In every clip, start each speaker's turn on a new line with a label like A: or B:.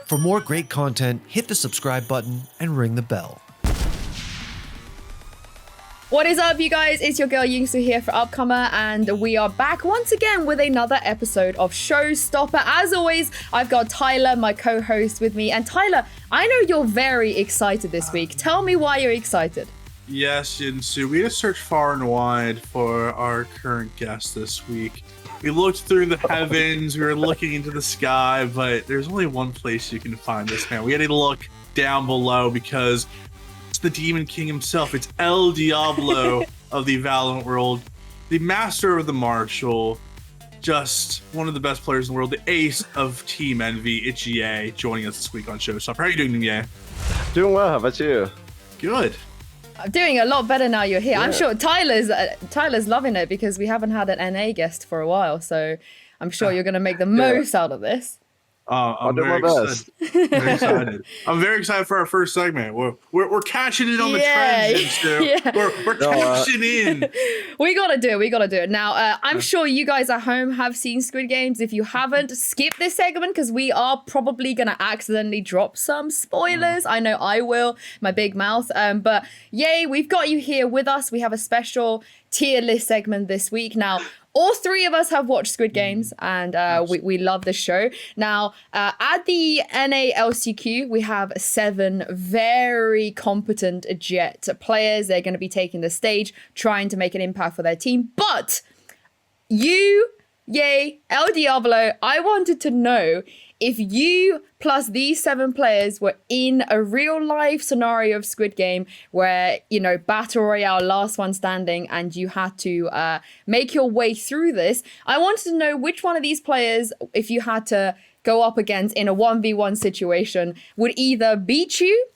A: For more great content, hit the subscribe button and ring the bell.
B: What is up, you guys? It's your girl Yinsu here for Upcomer, and we are back once again with another episode of Showstopper. As always, I've got Tyler, my co-host, with me. And Tyler, I know you're very excited this week. Tell me why you're excited.
C: Yes, Yinsu. We had to search far and wide for our current guest this week. We looked through the heavens, we were looking into the sky, but there's only one place you can find this man. We had to look down below because it's the Demon King himself. It's El Diablo of the Valorant world, the master of the martial, just one of the best players in the world, the ace of Team Envy. It's Ye joining us this week on Showstopper. How are you doing, Ye?
D: Doing well. How about you?
C: Good.
B: I'm doing a lot better now you're here. Yeah. I'm sure Tyler's loving it because we haven't had an NA guest for a while, so I'm sure you're going to make the most out of this.
C: I'm very excited. I'm very excited for our first segment. We're cashing in on the trends. We're cashing in.
B: We gotta do it. Now, I'm sure you guys at home have seen Squid Games. If you haven't, skip this segment because we are probably gonna accidentally drop some spoilers. I know I will, my big mouth. But yay, we've got you here with us. We have a special tier list segment this week. Now, all three of us have watched Squid Games, and we love the show. Now, at the NA LCQ, we have 7 very competent Jett players. They're going to be taking the stage, trying to make an impact for their team. But you, Ye, El Diablo, I wanted to know if you plus these 7 players were in a real life scenario of Squid Game where, you know, Battle Royale, last one standing, and you had to make your way through this, I wanted to know which one of these players, if you had to go up against in a 1v1 situation, would either beat you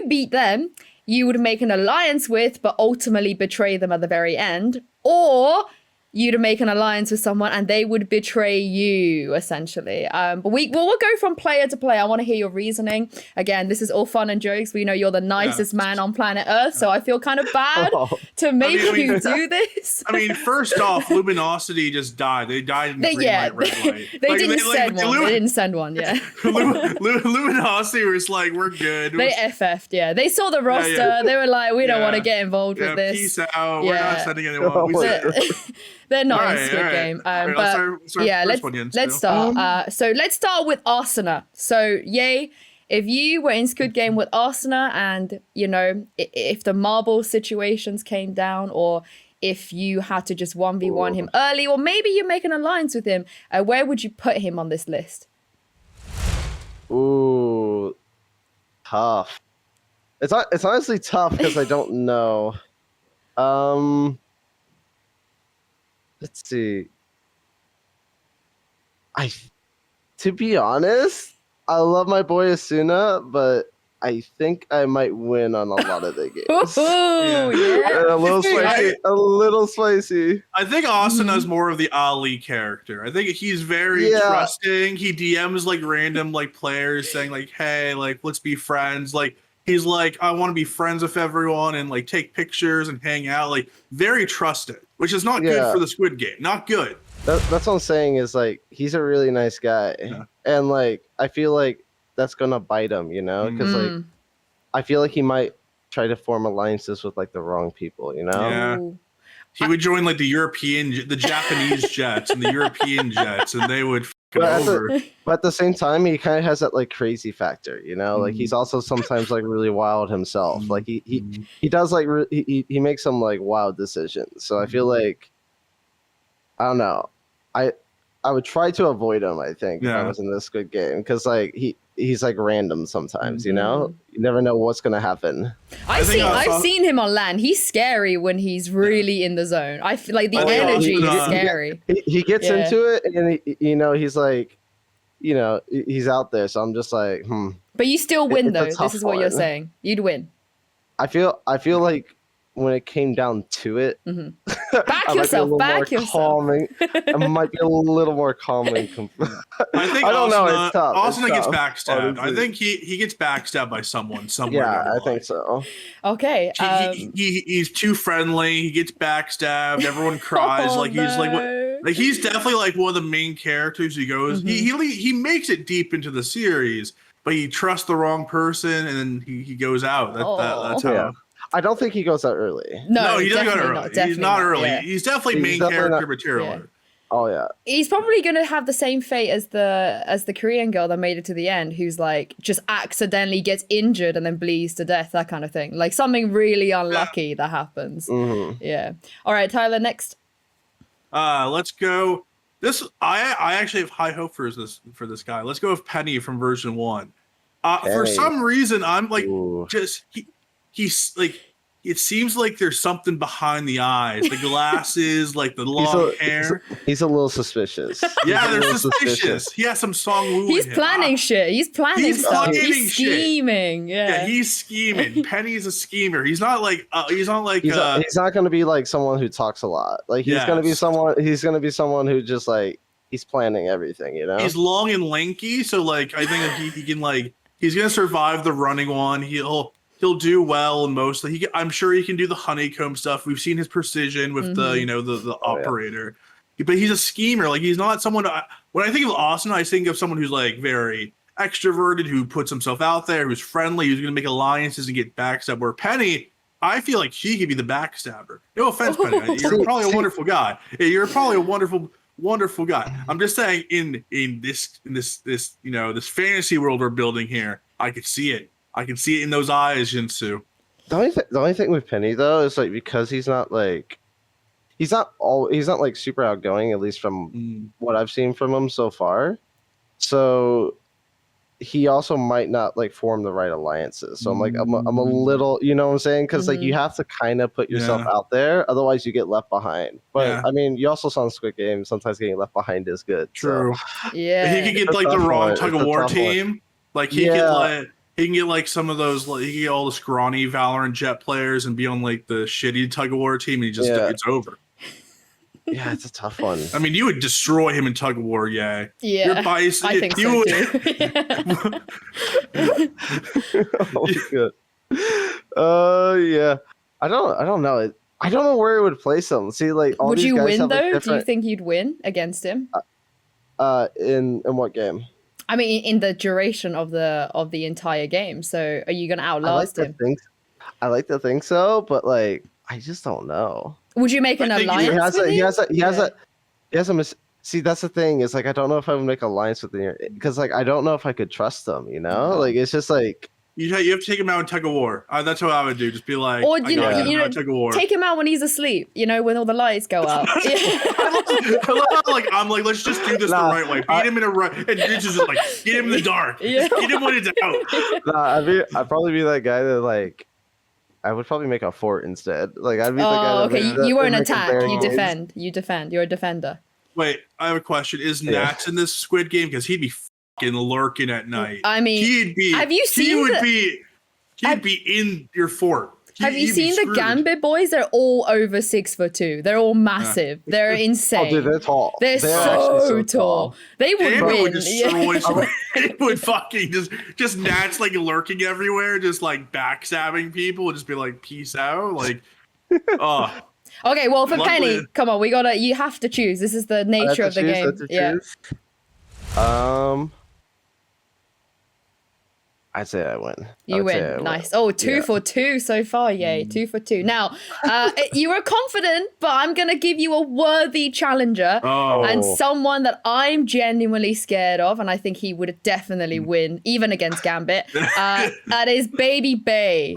B: beat them, you would make an alliance with, but ultimately betray them at the very end, or you to make an alliance with someone and they would betray you, essentially. But we'll go from player to player. I want to hear your reasoning. Again, this is all fun and jokes. We know you're the nicest man on planet Earth, so I feel kind of bad to make you do this.
C: I mean, first off, Luminosity just died. They died in green light, red light.
B: They didn't send one, yeah.
C: Luminosity was like, we're good.
B: They FF'd, yeah. They saw the roster. Yeah. They were like, we don't want to get involved with this.
C: Peace out. We're not sending anyone.
B: They're not in Squid Game. Let's start. So let's start with Asuna. So, Ye, if you were in Squid Game with Asuna and, you know, if the marble situations came down, or if you had to just 1v1 him early, or maybe you make an alliance with him, where would you put him on this list?
D: Ooh, tough. It's honestly tough because I don't know. Let's see. To be honest, I love my boy Asuna, but I think I might win on a lot of the games. A little spicy.
C: I think Asuna is more of the Ali character. I think he's very trusting. He DMs like random like players saying like, "Hey, like let's be friends." Like he's like, "I want to be friends with everyone and like take pictures and hang out." Like very trusted, which is not good for the Squid Game. Not good.
D: That's what I'm saying is like he's a really nice guy, and like I feel like that's gonna bite him, you know, because like I feel like he might try to form alliances with like the wrong people, you know.
C: Yeah. He would join like the Japanese Jets and the European Jets, and they would over.
D: But at the same time, he kind of has that like crazy factor, you know. Like he's also sometimes like really wild himself. Like he does like he makes some like wild decisions. So I feel like I don't know. I would try to avoid him. I think if I was in this Squid Game because like he's like random sometimes. You know, you never know what's gonna happen.
B: I've seen him on LAN. He's scary when he's really in the zone. I feel like the energy is scary.
D: He gets into it, and you know he's like, you know, he's out there. So I'm just like,
B: But you still win though. This is what you're saying. You'd win.
D: I feel like when it came down to it,
B: back yourself.
D: Calming. It might be a little more calming.
C: I think
D: I don't know. It's tough.
C: Asuna gets backstabbed. I think he gets backstabbed by someone somewhere.
D: Yeah, I think so.
B: Okay.
C: He's too friendly. He gets backstabbed. Everyone cries. He's like, what? Like he's definitely like one of the main characters who goes. He makes it deep into the series, but he trusts the wrong person and then he goes out. That's how.
D: Yeah. I don't think he goes out early.
C: No, he doesn't go early. He's not early.
B: Yeah.
C: He's definitely main character material.
B: Yeah.
D: Oh yeah.
B: He's probably gonna have the same fate as the Korean girl that made it to the end, who's like just accidentally gets injured and then bleeds to death, that kind of thing. Like something really unlucky that happens. Yeah. All right, Tyler, next.
C: Let's go. I actually have high hope for this guy. Let's go with Penny from version 1. For some reason, I'm like he's like. It seems like there's something behind the eyes, the glasses, like the long hair.
D: He's a little suspicious.
C: Yeah, they're suspicious. He has some Song Woo.
B: He's planning shit. He's planning stuff. He's scheming.
C: Shit.
B: Yeah,
C: he's scheming. Penny's a schemer. He's not like. He's not going to
D: be like someone who talks a lot. Like he's going to be someone. He's going to be someone who just like he's planning everything. You know.
C: He's long and lanky, so like I think that he can like he's going to survive the running one. He'll do well and mostly. I'm sure he can do the honeycomb stuff. We've seen his precision with the operator, but he's a schemer. Like he's not someone. When I think of Asuna, I think of someone who's like very extroverted, who puts himself out there, who's friendly, who's going to make alliances and get backstabbed. Where Penny, I feel like she could be the backstabber. No offense, Penny. You're probably a wonderful guy. You're probably a wonderful guy. I'm just saying in this this fantasy world we're building here, I could see it. I can see it in those eyes, Yinsu.
D: The only thing with Penny though is like because he's not like super outgoing, at least from what I've seen from him so far. So he also might not like form the right alliances. So I'm a little, you know what I'm saying? Because like you have to kind of put yourself out there, otherwise you get left behind. But I mean, you also saw in Squid Game sometimes getting left behind is good.
C: True.
D: So.
B: Yeah.
C: He could get like the wrong tug of war team. Like he can get like some of those, like he can get all the scrawny Valorant Jett players and be on like the shitty tug of war team, and it's over.
D: Yeah, it's a tough one.
C: I mean, you would destroy him in tug of war,
B: Yeah,
C: you're biased.
B: I think so too.
D: Oh, good. Yeah. I don't know. I don't know where it would place him. See, like all
B: would
D: these
B: you
D: guys
B: win
D: have, like,
B: though?
D: different...
B: Do you think you'd win against him?
D: In what game?
B: I mean, in the duration of the entire game. So, are you gonna outlast him?
D: I like to think so, but like, I just don't know.
B: Would you make an alliance?
D: He has a see, that's the thing. Is like I don't know if I would make an alliance with him because like I don't know if I could trust them. You know, like it's just like. You
C: have to take him out in tug of war. That's what I would do. Just be like,
B: or take him out when he's asleep. You know, when all the lights go out.
C: I'm like, let's just do this the right way. Beat him in a right, and just like get him in the dark. Just get him when it's out.
D: I'd probably be that guy that like, I would probably make a fort instead. Like I'd be the guy.
B: Okay, you won't attack. You defend. You defend. You're a defender.
C: Wait, I have a question. Is Nats in this Squid Game? Because he'd be lurking at night.
B: I mean, have you seen?
C: He'd be in your fort.
B: Have you seen the Gambit boys? They're all over 6'2". They're all massive. Yeah. They're insane.
D: Oh, dude, they're tall.
B: They're so tall. They would win.
C: It would fucking just Nats like lurking everywhere, just like backstabbing people, and just be like, peace out. Like,
B: Okay, well for Penny, come on, you have to choose. This is the nature of the game. Yeah.
D: I'd say I win.
B: You win. Nice. Oh, 2 for 2 so far. Yay. 2 for 2. Now, you were confident, but I'm going to give you a worthy challenger and someone that I'm genuinely scared of. And I think he would definitely win, even against Gambit. That is babybay.
D: Baby.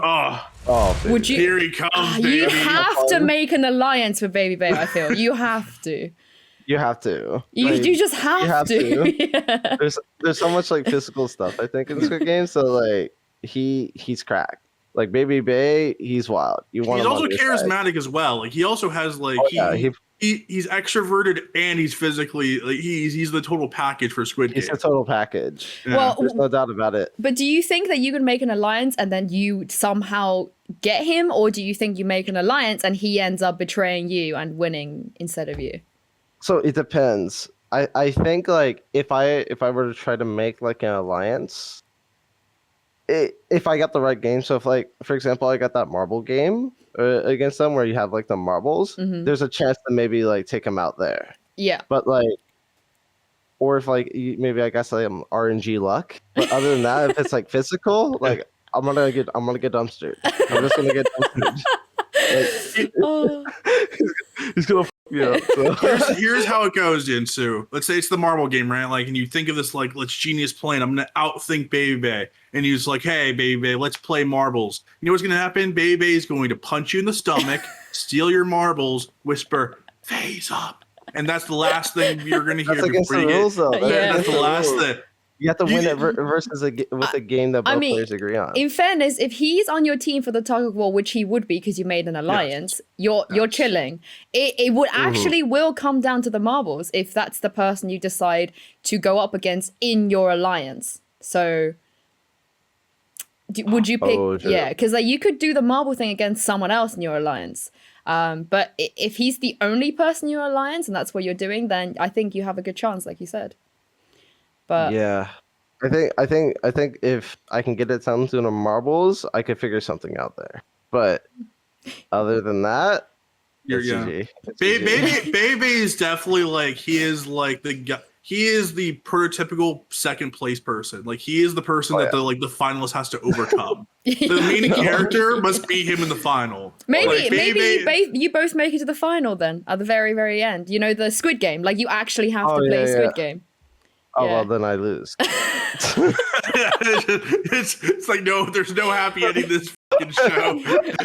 B: Would you?
C: Here he comes, baby.
B: You have to make an alliance with babybay, I feel. You have to.
D: You have to.
B: You just have to.
D: Yeah. There's so much like physical stuff I think in Squid Game. So like he's cracked. Like babybay, he's wild. He's
C: also charismatic as well. Like he also has like he's extroverted and he's physically like he's the total package for Squid Game.
D: He's the total package.
C: Yeah.
B: Well,
D: there's no doubt about it.
B: But do you think that you could make an alliance and then you somehow get him, or do you think you make an alliance and he ends up betraying you and winning instead of you?
D: So it depends. I think like if I were to try to make like an alliance, if I got the right game. So if like for example I got that marble game against them where you have like the marbles, there's a chance to maybe like take them out there.
B: Yeah.
D: But like, or if like maybe I guess I'm RNG luck. But other than that, if it's like physical, like I'm gonna get dumpstered. I'm just gonna get dumpstered. Like,
B: Oh.
D: he's gonna you know. So.
C: Here's how it goes, Yinsu. Let's say it's the marble game, right? Like, and you think of this like, let's genius plan. I'm gonna outthink babybay, and he's like, hey, babybay, let's play marbles. You know what's gonna happen? Babybay is going to punch you in the stomach, steal your marbles, whisper, phase up, and that's the last thing you're gonna hear.
D: That's against the rules, though.
C: That's the last thing.
D: You have to win it versus with a game that both players agree on.
B: In fairness, if he's on your team for the tug of war, which he would be because you made an alliance, you're chilling. It would actually will come down to the marbles if that's the person you decide to go up against in your alliance. So would you pick? Yeah, because like you could do the marble thing against someone else in your alliance. But if he's the only person in your alliance and that's what you're doing, then I think you have a good chance, like you said. But
D: yeah, I think if I can get it down to the marbles, I could figure something out there. But other than that,
C: Baby is definitely like he is the prototypical second place person. Like he is the person that the finalist has to overcome. The main character must be him in the final.
B: Maybe you both make it to the final then at the very, very end. You know, the Squid Game. Like you actually have to play Squid Game.
D: Oh, well, then I lose.
C: it's like, no, there's no happy ending this fucking show.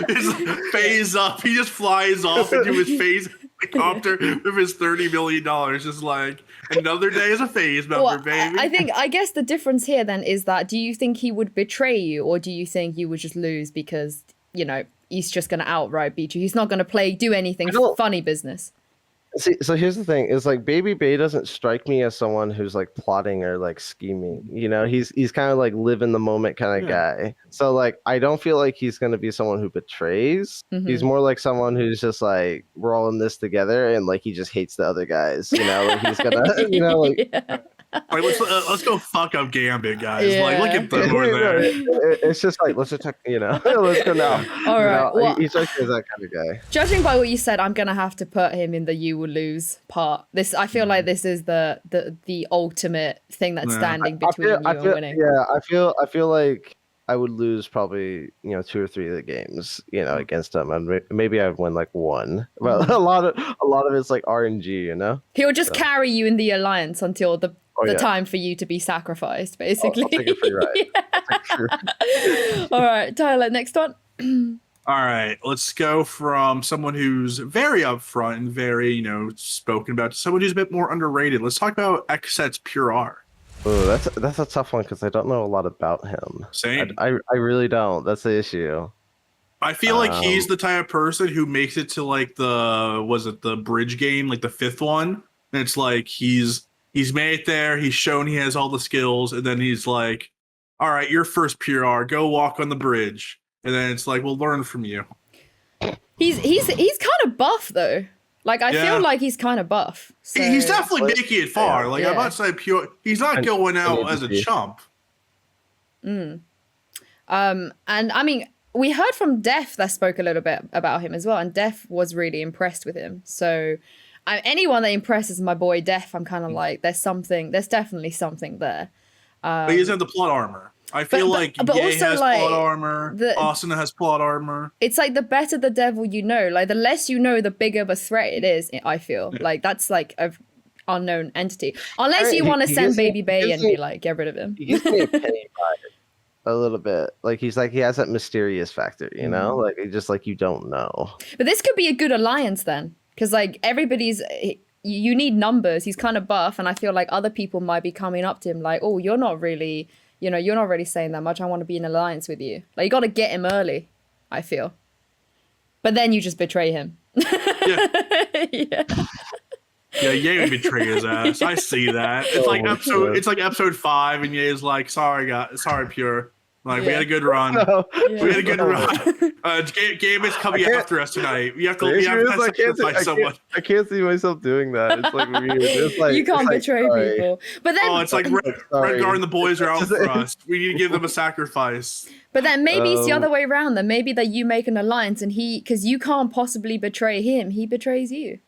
C: It's phase up. He just flies off into his phase helicopter with his $30 million. Just like, another day as a phase member, baby.
B: I guess the difference here then is that do you think he would betray you or do you think you would just lose because, you know, he's just going to outright beat you? He's not going to do anything funny business.
D: See, so here's the thing: is like babybay doesn't strike me as someone who's like plotting or like scheming. You know, he's kind of like live in the moment kind of guy. So like, I don't feel like he's gonna be someone who betrays. Mm-hmm. He's more like someone who's just like, we're all in this together, and like he just hates the other guys. You know, like he's gonna, you know, like.
C: Like, let's go fuck up Gambit, guys. Yeah. Like, look at them over there.
D: It's just like, let's just, you know, let's go now.
B: All right. Well,
D: he's like that kind of guy.
B: Judging by what you said, I'm gonna have to put him in the you will lose part. I feel like this is the ultimate thing that's standing between you and winning.
D: Yeah, I feel like I would lose probably 2 or 3 of the games, against him, and maybe I'd win like 1. But a lot of it's like RNG, you know.
B: He'll just carry you in the alliance until the time for you to be sacrificed, basically.
D: I'll take it for you, right?
B: All right, Tyler, next one.
C: All right, let's go from someone who's very upfront and very, spoken about to someone who's a bit more underrated. Let's talk about Xset's Pure R.
D: Oh, that's a tough one because I don't know a lot about him.
C: Same.
D: I really don't. That's the issue.
C: I feel like he's the type of person who makes it to like the bridge game, like the 5th one, and it's like he's made it there. He's shown he has all the skills, and then he's like, "All right, your first PR, go walk on the bridge." And then it's like, "We'll learn from you."
B: He's kind of buff though. Like I feel like he's kind of buff. So.
C: He's definitely making it far. Like I'm not saying pure. He's not going out as a chump.
B: And I mean, we heard from Def that spoke a little bit about him as well, and Def was really impressed with him. So. Anyone that impresses my boy Def, I'm kind of like, there's definitely something there.
C: But he doesn't have the plot armor. I feel like Ye has plot armor, Asuna has plot armor.
B: It's like the better the devil you know, like the less you know, the bigger of a threat it is, I feel. Like that's like an unknown entity. Unless you want to send babybay and be like, get rid of him.
D: He gives me a penny vibe. A little bit. Like he has that mysterious factor, you know? Like it's just like you don't know.
B: But this could be a good alliance then. Because like you need numbers. He's kind of buff, and I feel like other people might be coming up to him like, "Oh, you're not really saying that much. I want to be in alliance with you." Like you got to get him early, I feel. But then you just betray him. Yeah,
C: Ye would betray his ass. I see that. It's like episode 5, and Ye's like, "Sorry, Pure. Like we had a good run. We had a good run. Game is coming after us tonight. We have to sacrifice someone."
D: I can't see myself doing that. It's like weird. It's like,
B: you can't betray people. But then
C: it's like Redgar and the boys are out for us. We need to give them a sacrifice.
B: But then maybe it's the other way around. Then maybe that you make an alliance and because you can't possibly betray him, he betrays you.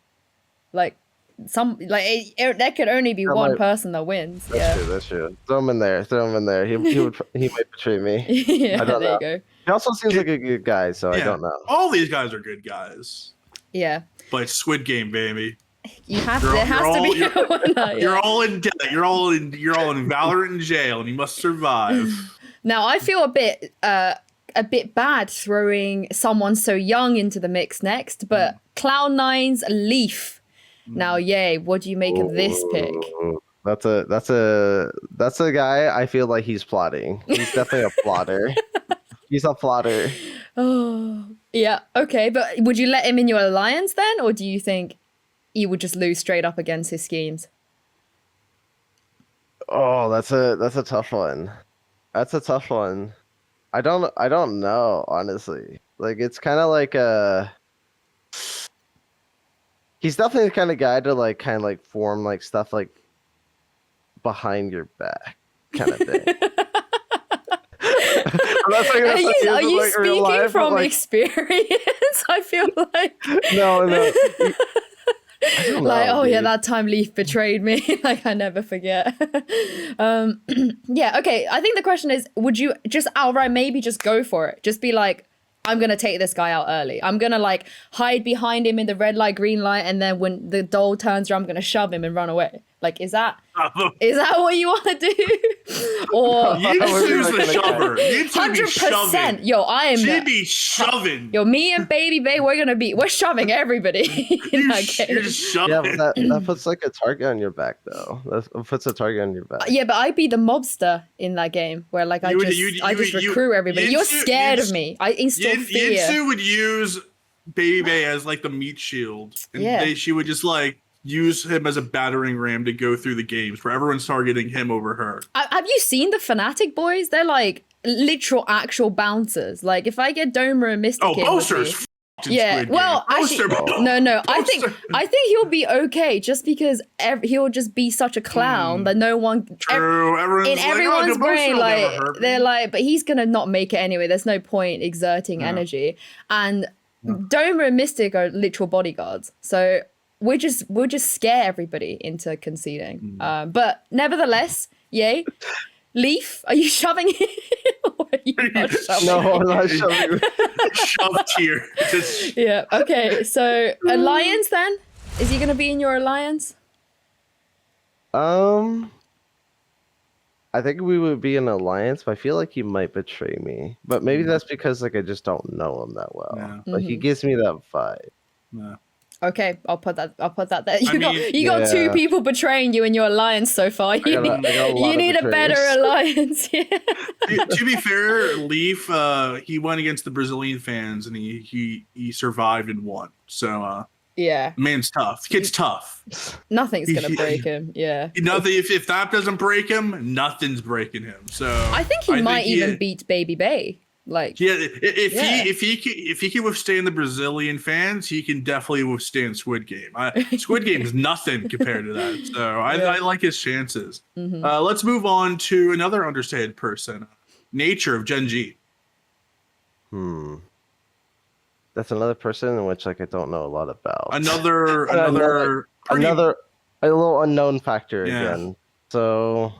B: Like there could only be one person that wins.
D: That's true. Throw him in there. He might betray me.
B: Yeah,
D: I don't
B: there
D: know.
B: you go.
D: He also seems like a good guy, so I don't know.
C: All these guys are good guys.
B: Yeah.
C: But Squid Game, baby.
B: There has to be a winner.
C: You're all in debt. You're all in Valorant jail, and you must survive.
B: Now I feel a bit bad throwing someone so young into the mix next, but Cloud9's Leaf. Now, yay! What do you make of this pick?
D: That's a guy. I feel like he's plotting. He's definitely a plotter. He's a plotter.
B: Oh, yeah. Okay, but would you let him in your alliance then, or do you think you would just lose straight up against his schemes?
D: Oh, that's a tough one. That's a tough one. I don't know, honestly. Like, it's kind of like he's definitely the kind of guy to form like stuff like behind your back kind of thing.
B: Are you speaking from experience? I feel like
D: no.
B: Like, oh yeah, that time Leaf betrayed me. Like, I never forget. Yeah, okay. I think the question is, would you just outright maybe just go for it? Just be like, I'm gonna take this guy out early. I'm gonna like hide behind him in the red light, green light, and then when the doll turns around, I'm gonna shove him and run away. Like, is that what you want to do? Or
C: Yinsu's the shover.
B: 100%. Yo, I am.
C: She'd be shoving.
B: Yo, me and babybay, we're shoving everybody in that game.
C: You're just shoving.
D: Yeah, but that puts like a target on your back, though. That puts a target on your back.
B: Yeah, but I'd be the mobster in that game, where like I just recruit everybody. You're scared of me. I instill fear.
C: Yinsu would use babybay as like the meat shield, and she would just like use him as a battering ram to go through the games where everyone's targeting him over her.
B: Have you seen the Fnatic boys? They're like literal actual bouncers. Like, if I get Domer and Mystic
C: boasters.
B: Yeah, well, actually, no. I think he'll be okay, just because he'll just be such a clown that no one.
C: True.
B: Everyone's brain, like they're like, but he's gonna not make it anyway. There's no point exerting energy. And Domer and Mystic are literal bodyguards, so we'll just scare everybody into conceding. But nevertheless, yay. Leaf, are you shoving him? Or are you not shoving
D: No, I'm not shoving.
C: Shoved here.
B: Yeah, okay. So, alliance then? Is he going to be in your alliance?
D: I think we would be in alliance, but I feel like he might betray me. But maybe that's because like I just don't know him that well. Yeah. Like he gives me that vibe.
C: Yeah.
B: Okay, I'll put that there. You got two people betraying you in your alliance so far. You need a better alliance. Yeah.
C: To be fair, Leaf, he went against the Brazilian fans and he survived and won. So
B: yeah,
C: man's tough. Kid's tough.
B: Nothing's gonna break him. Yeah.
C: Nothing. If that doesn't break him, nothing's breaking him. So
B: I think he might even beat babybay. Like,
C: yeah, if he can withstand the Brazilian fans, he can definitely withstand Squid Game. Squid Game is nothing compared to that, so I like his chances. Let's move on to another understated person, Nature of Gen G.
D: That's another person in which like I don't know a lot about.
C: Another
D: a little unknown factor again. So.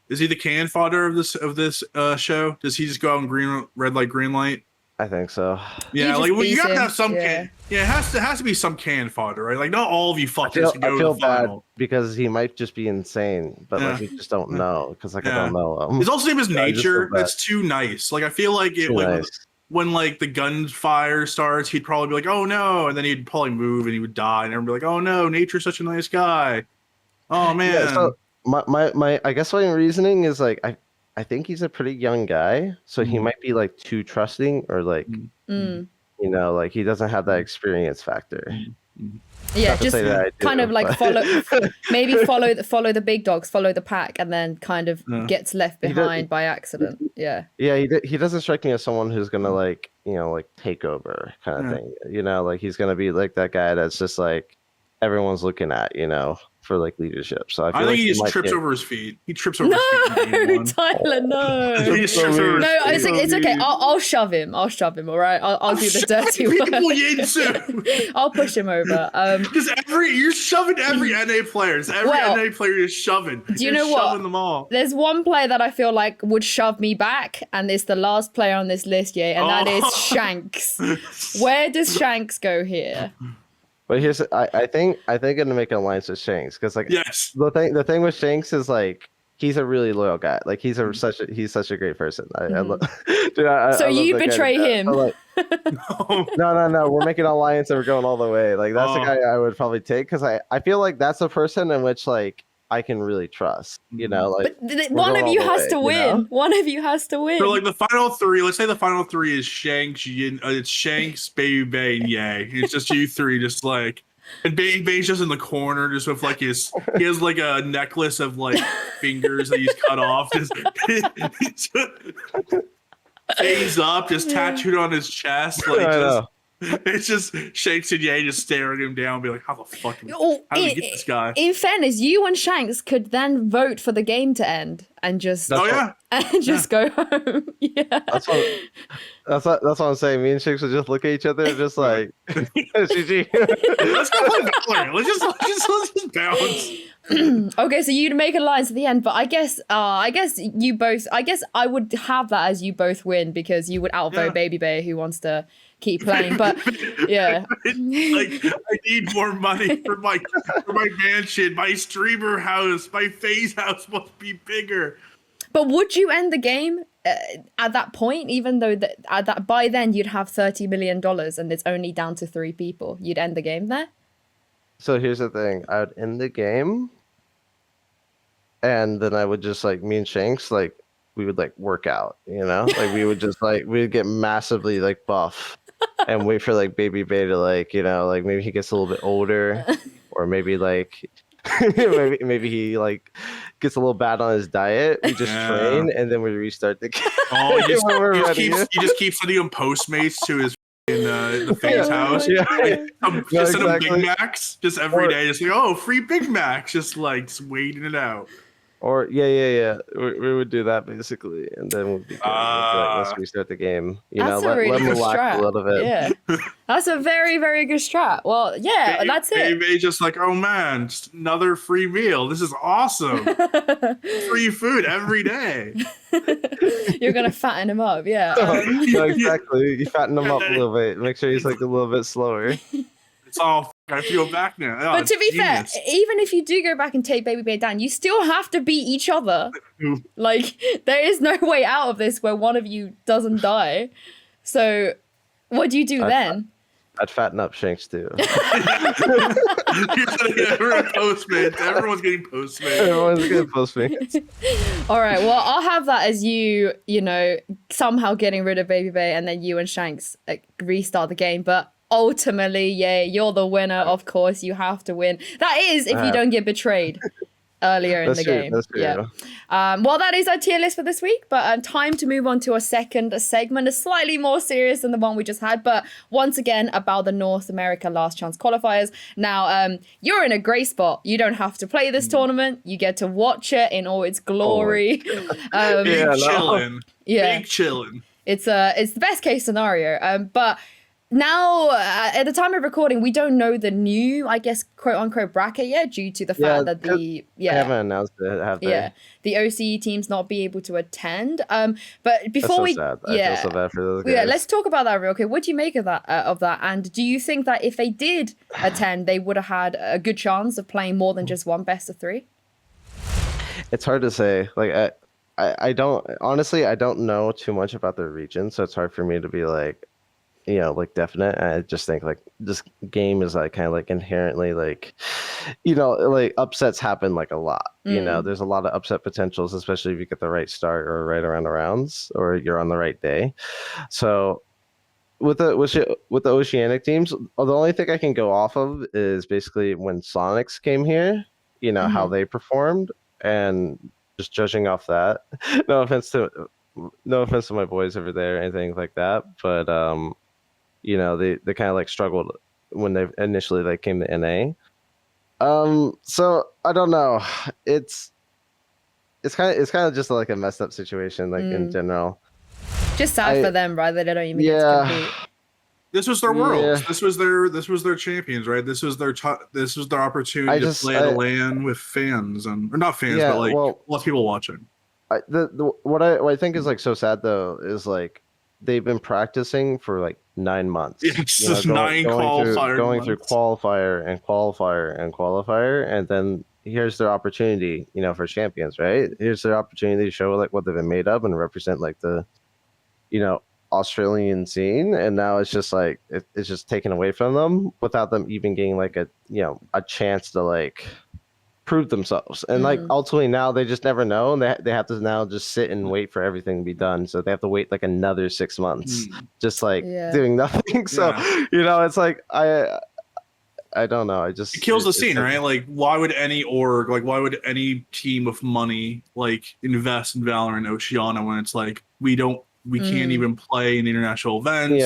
C: Is he the can fodder of this show? Does he just go out in red light, green light?
D: I think so.
C: Yeah, like you gotta have some can. Yeah, it has to be some can fodder, right? Like not all of you fuckers can go to the final.
D: Bad because he might just be insane, but like we just don't know because like I don't know him.
C: His also name is Nature. That's too nice. Like I feel like when like the gunfire starts, he'd probably be like, "Oh no," and then he'd probably move and he would die, and everyone would be like, "Oh no, Nature's such a nice guy." Oh man.
D: Yeah, so my I guess my reasoning is like I think he's a pretty young guy, so he might be like too trusting or like you know, like he doesn't have that experience factor.
B: Yeah, just kind of like follow the big dogs, follow the pack, and then kind of gets left behind by accident. Yeah.
D: Yeah, he doesn't strike me as someone who's gonna like, you know, like take over kind of thing. You know, like he's gonna be like that guy that's just like everyone's looking at, you know, for like leadership. So I feel
C: think
D: like
C: he just
D: might
C: trips
D: get-
C: over his feet. He trips over his feet. in game
B: No,
C: one.
B: Tyler, no.
C: He just trips over his
B: No,
C: feet.
B: it's okay. I'll shove him. All right. I'll do the dirty
C: People,
B: work.
C: Yinsu.
B: I'll push him over.
C: Because you're shoving every NA players. Every
B: Well,
C: NA player is shoving.
B: do you
C: You're
B: know what?
C: Shoving them all.
B: There's one player that I feel like would shove me back, and it's the last player on this list, yeah, and that is Shanks. Where does Shanks go here?
D: But here's I think I'm gonna make an alliance with Shanks because like
C: Yes.
D: the thing with Shanks is like he's a really loyal guy. Like he's such a great person. I love. Dude,
B: So
D: I love
B: you
D: that guy to
B: betray
D: death.
B: him.
D: I'm like,
C: No.
D: no. We're making an alliance and we're going all the way. Like that's the
C: Oh.
D: guy I would probably take because I feel like that's a person in which like I can really trust. You know, like
B: But
D: we're
B: one
D: going
B: of
D: all
B: you
D: the
B: has
D: way,
B: to
D: you
B: win.
D: know?
B: One of you has to win.
C: So like the final three, let's say the final three is Shanks, it's Shanks, babybay, and Yay. It's just you three, just like, and babybay's just in the corner, just with like he has like a necklace of like fingers that he's cut off, just face up, just tattooed on his chest, like
D: I know.
C: it's just Shanks and Yay just staring him down, be like, how the fuck do
B: Oh,
C: how do we get this guy?
B: In fairness, you and Shanks could then vote for the game to end and just
C: Oh yeah.
B: go home. Yeah.
D: That's what I'm saying. Me and Shanks would just look at each other and just like GG.
C: Let's go play Valorant. Let's just bounce.
B: Okay, so you'd make a alliance at the end, but I guess you both. I guess I would have that as you both win because you would outvote babybay who wants to keep playing. But yeah,
C: Like I need more money for my mansion, my streamer house, my phase house must be bigger.
B: but would you end the game at that point? Even though that by then you'd have $30 million and it's only down to 3 people, you'd end the game there.
D: So here's the thing. I would end the game, and then I would just like me and Shanks like we would like work out, you know, like we would just like we'd get massively like buff, and wait for like babybay to like you know like maybe he gets a little bit older, or maybe like maybe he like gets a little bad on his diet. We just train and then we restart the game.
C: Oh,
D: When we're
C: you just keep sending him Postmates to his in the phase house.
D: Yeah.
C: Just send him
D: exactly.
C: Big Macs just every day. Just like, oh, free Big Macs. Just like just waiting it out.
D: Or yeah. We would do that basically, and then we'd be good. Let's restart the game. You
B: That's
D: know,
B: a really
D: let
B: good
D: me relax
B: strat.
D: a little bit.
B: Yeah, that's a very, very good strat. Well, yeah, that's it.
C: Maybe just like, oh man, just another free meal. This is awesome. Free food every day.
B: You're gonna fatten him up, yeah.
D: No, exactly. You fatten him up a little bit. Make sure he's like a little bit slower.
C: It's all. I have to go back now. Oh,
B: But to be
C: genius.
B: fair, even if you do go back and take babybay down, you still have to beat each other. Like, there is no way out of this where one of you doesn't die. So, what do you do then?
D: I'd fatten up Shanks too.
C: You're sending everyone Postmates. Everyone's getting Postmates.
D: Everyone's getting Postmates.
B: All right, well, I'll have that as you know, somehow getting rid of babybay and then you and Shanks restart the game. But ultimately, yeah, you're the winner. Of course, you have to win. That is if you don't get betrayed earlier in the game.
D: That's true.
B: Yeah. Well, that is our tier list for this week. But time to move on to a second segment, a slightly more serious than the one we just had. But once again, about the North America Last Chance Qualifiers. Now, you're in a great spot. You don't have to play this tournament. You get to watch it in all its glory.
C: Big chillin'.
B: Yeah.
C: Big chillin'.
B: It's the best case scenario. But now, at the time of recording, we don't know the new, I guess, quote unquote bracket yet, due to the fact that
D: I haven't announced it, have they?
B: the OCE teams not be able to attend. But before
D: That's so sad. I feel so bad for those guys.
B: yeah, let's talk about that real quick. What do you make of that? And do you think that if they did attend, they would have had a good chance of playing more than just one best of 3?
D: It's hard to say. Like I don't honestly I don't know too much about their region, so it's hard for me to be like, you know, like definite. I just think like this game is like kind of like inherently like, you know, like upsets happen like a lot. You know, there's a lot of upset potentials, especially if you get the right start or right around the rounds or you're on the right day. So with the Oceanic teams, the only thing I can go off of is basically when Sonics came here, you know, how they performed, and just judging off that. No offense to my boys over there or anything like that, but you know, they kind of like struggled when they initially like came to NA. So I don't know. It's kind of just like a messed up situation, like in general.
B: Just sad for them, right? That they don't even get to compete.
C: This was their world.
D: Yeah.
C: This was their champions, right? This was their opportunity to play the LAN with fans or not fans, but like lots of people watching.
D: What I think is like so sad though is like they've been practicing for like 9 months.
C: It's
D: you know, going through qualifier and qualifier, and then here's their opportunity, you know, for champions, right? Here's their opportunity to show like what they've been made of and represent like the, you know, Australian scene, and now it's just like it's just taken away from them without them even getting like a, you know, a chance to like prove themselves. And like ultimately now they just never know, and they have to now just sit and wait for everything to be done, so they have to wait like another 6 months just like doing nothing. So you know, it's like I don't know, it
C: kills the scene, right? Like why would any org, like why would any team with money like invest in Valorant Oceania when it's like we can't even play in international events.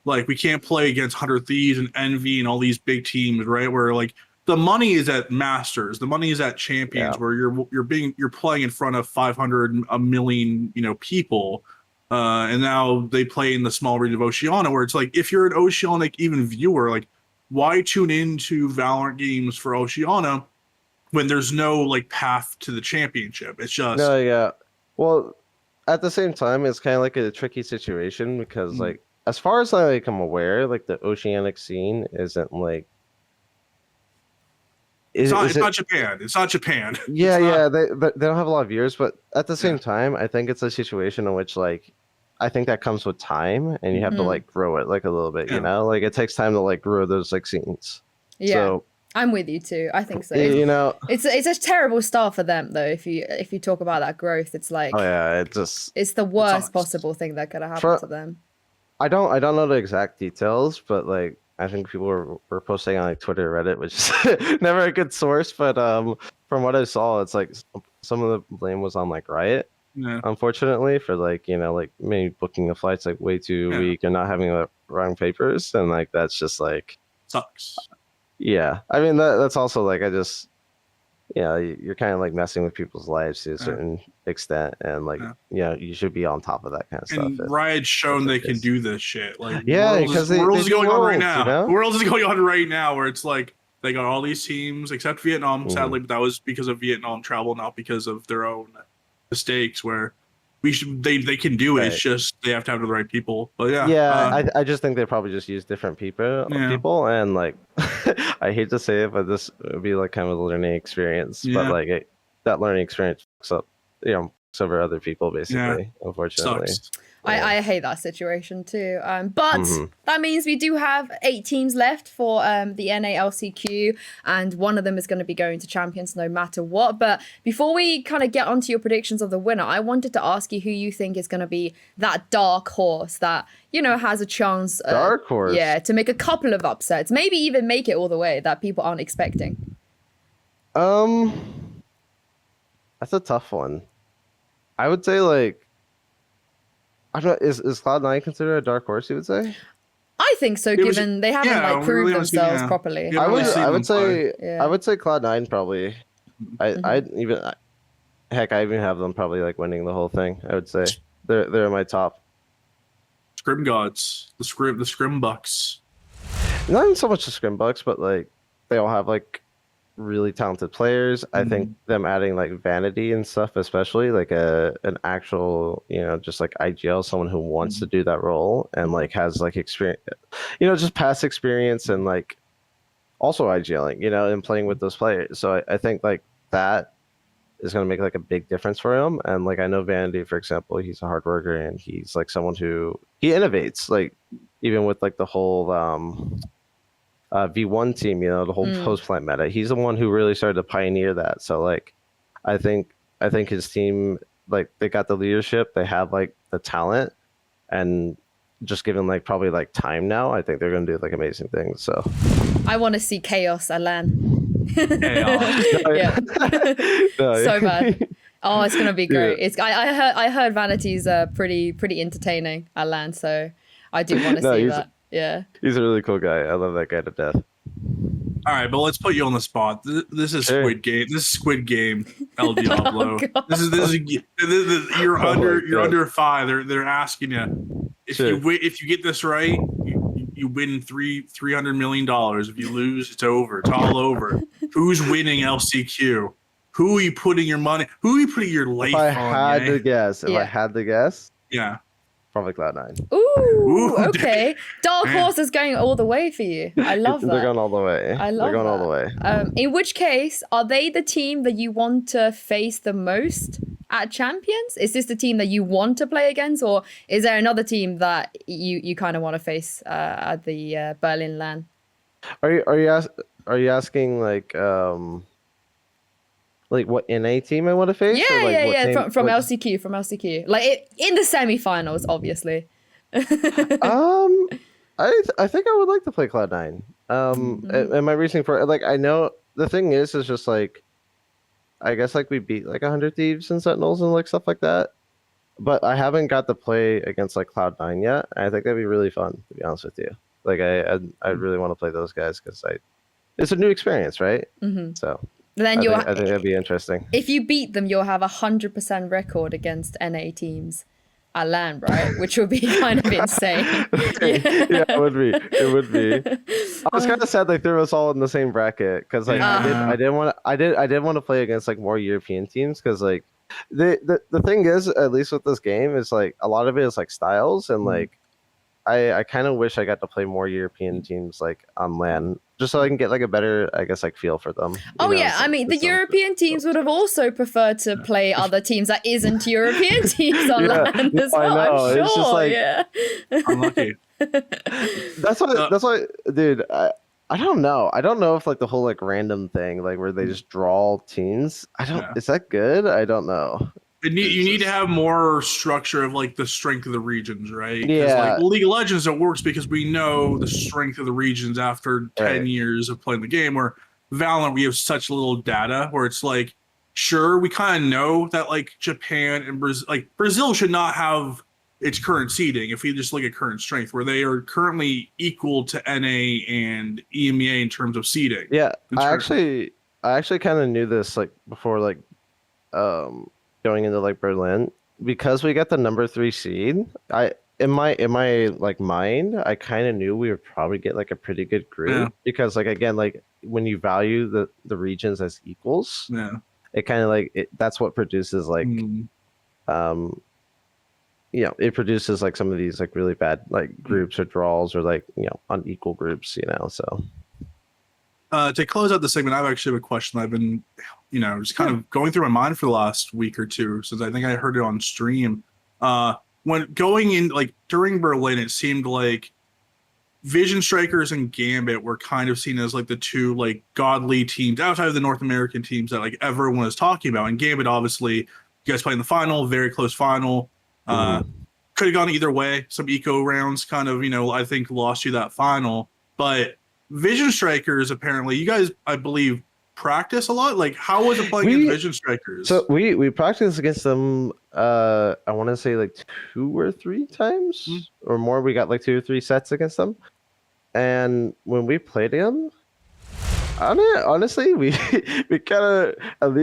C: Like we can't play against 100 Thieves and Envy and all these big teams, right? Where like the money is at Masters, the money is at Champions, where you're playing in front of 500, a million, you know, people. And now they play in the small region of Oceania, where it's like if you're an Oceanic even viewer, like why tune into Valorant games for Oceania when there's no like path to the championship? It's just
D: well. At the same time, it's kind of like a tricky situation because, like, as far as like I'm aware, like the Oceanic scene isn't like.
C: It's not Japan. It's not Japan.
D: Yeah, they don't have a lot of viewers, but at the same time, I think it's a situation in which like, I think that comes with time, and you have to like grow it like a little bit. You know, like it takes time to like grow those like scenes.
B: Yeah.
D: So,
B: I'm with you too. I think so.
D: You know,
B: it's a terrible start for them though. If you talk about that growth, it's like it's the worst possible thing that could have happened to them.
D: I don't know the exact details, but like I think people were posting on like Twitter, Reddit, which is never a good source. But from what I saw, it's like some of the blame was on like Riot, unfortunately, for like, you know, like maybe booking the flights like way too weak and not having the wrong papers, and like that's just like
C: sucks.
D: Yeah, I mean that's also like you're kind of like messing with people's lives to a certain extent, and like you should be on top of that kind of stuff.
C: And Riot's shown they can do this shit. Like
D: because
C: the world is going on right now.
D: You know?
C: The world is going on right now, where it's like they got all these teams except Vietnam. Sadly, but that was because of Vietnam travel, not because of their own mistakes. Where they can do it. It's just they have to have the right people. But
D: I just think they probably just use different people, and like I hate to say it, but this would be like kind of a learning experience. But like that learning experience fucks up, you know, over other people basically. Unfortunately.
C: Sucks.
B: I hate that situation too. But that means we do have 8 teams left for the NA LCQ, and one of them is going to be going to Champions no matter what. But before we kind of get onto your predictions of the winner, I wanted to ask you who you think is going to be that dark horse that, you know, has a chance.
D: Dark horse?
B: Yeah, to make a couple of upsets, maybe even make it all the way that people aren't expecting.
D: That's a tough one. I would say like, I don't know, is Cloud9 considered a dark horse, you would say?
B: I think so, given they haven't like proved themselves properly.
D: I would say Cloud9 probably. I even have them probably like winning the whole thing. I would say they're my top.
C: Scrim gods, the scrim bucks.
D: Not even so much the scrim bucks, but like they all have like really talented players. I think them adding like Vanity and stuff, especially like an actual, you know, just like IGL, someone who wants to do that role and like has like experience, you know, just past experience, and like also IGLing, you know, and playing with those players. So I think like that is going to make like a big difference for him. And like I know Vanity, for example, he's a hard worker, and he's like someone who he innovates, like even with like the whole V1 team, you know, the whole post plant meta. He's the one who really started to pioneer that. So like, I think his team, like they got the leadership, they have like the talent, and just given like probably like time now, I think they're gonna do like amazing things. So
B: I want to see chaos at LAN.
C: Yeah.
B: So bad. Oh, it's gonna be great. It's I heard Vanity's pretty entertaining at LAN, so I do want to see that. Yeah.
D: He's a really cool guy. I love that guy to death.
C: All right, but let's put you on the spot. This is
D: Sure.
C: Squid Game. This is Squid Game. El Diablo.
B: God.
C: This is you're
D: Oh my
C: you're
D: God.
C: under 5. They're asking you if
D: Sure.
C: if you get this right, you win $300 million. If you lose, it's over. It's all over. Who's winning LCQ? Who are you putting your money? Who are you putting your life
D: If I
C: on?
D: had
C: yeah?
D: to guess,
B: Yeah.
C: Yeah.
D: probably Cloud9.
B: Ooh,
C: Ooh,
B: okay. Dark
C: man.
B: Horse is going all the way for you. I love that.
D: They're going all the way.
B: I love
D: They're going all the
B: that.
D: way.
B: In which case, are they the team that you want to face the most at Champions? Is this the team that you want to play against, or is there another team that you kind of want to face at the Berlin LAN?
D: Are you asking like what NA team I want to face?
B: Yeah,
D: or like what
B: yeah.
D: team-
B: From
D: what-
B: LCQ, like in the semifinals, obviously.
D: I think I would like to play Cloud9. And my reasoning for it, like, I know the thing is just like, I guess like we beat like 100 Thieves and Sentinels and like stuff like that, but I haven't got to play against like Cloud9 yet. I think that'd be really fun, to be honest with you. Like I really want to play those guys because it's a new experience, right?
B: Mm-hmm.
D: So
B: Then
D: I think that'd be interesting.
B: if you beat them, you'll have 100% record against NA teams at LAN, right? Which would be kind of insane.
D: Yeah, it would be. It would be. I was kind of sad they threw us all in the same bracket because like I didn't want to play against like more European teams because like the thing is, at least with this game, is like a lot of it is like styles and like I kind of wish I got to play more European teams like on LAN just so I can get like a better, I guess, like feel for them.
B: Oh
D: You know,
B: yeah,
D: so
B: I mean the
D: it's
B: European teams would have also prepreferred to play other teams that isn't European teams on
D: Yeah,
B: LAN as
D: I
B: well.
D: know,
B: I'm
D: it's just
B: sure.
D: like-
B: Yeah.
C: Unlucky.
D: That's why, dude. I don't know. I don't know if like the whole like random thing, like where they just draw teams. I don't.
C: Yeah.
D: Is that good? I don't know.
C: You need to have more structure of like the strength of the regions, right? 'Cause,
D: Yeah.
C: like League of Legends, it works because we know the strength of the regions after 10
D: Right.
C: years of playing the game. Where Valorant, we have such little data where it's like, sure, we kind of know that like Japan and Brazil should not have its current seeding if we just look at current strength, where they are currently equal to NA and EMEA in terms of seeding.
D: Yeah,
C: That's
D: I actually kind of knew this like before, like going into like Berlin, because we got the number 3 seed. In my like mind, I kind of knew we would probably get like a pretty good group
C: Yeah.
D: because like again, like when you value the regions as equals,
C: Yeah.
D: it kind of like that's what produces like it produces like some of these like really bad like groups or draws or like unequal groups, so
C: To close out the segment, I have actually have a question I've been, just kind of going through my mind for the last week or two since I think I heard it on stream. When going in, like during Berlin, it seemed like Vision Strikers and Gambit were kind of seen as like the two like godly teams outside of the North American teams that like everyone was talking about. And Gambit, obviously, you guys played in the final, very close final. Could have gone either way. Some eco rounds kind of, I think lost you that final. But Vision Strikers, apparently, you guys, I believe, practice a lot. Like, how was it playing against Vision Strikers?
D: So we practiced against them. I want to say like 2 or 3 times or more. We got like 2 or 3 sets against them, and when we played them, honestly, we kind of.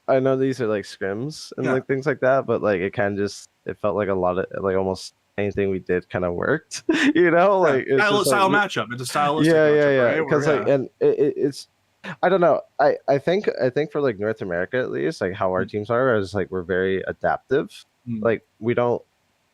D: I know these are like scrims and like things like that, but like it kind of just it felt like a lot of like almost anything we did kind of worked. Like it's
C: style
D: like,
C: matchup. It's a stylistic
D: yeah,
C: matchup, right?
D: Because and it's. I don't know. I think for like North America at least, like how our teams are is like we're very adaptive. Like we don't.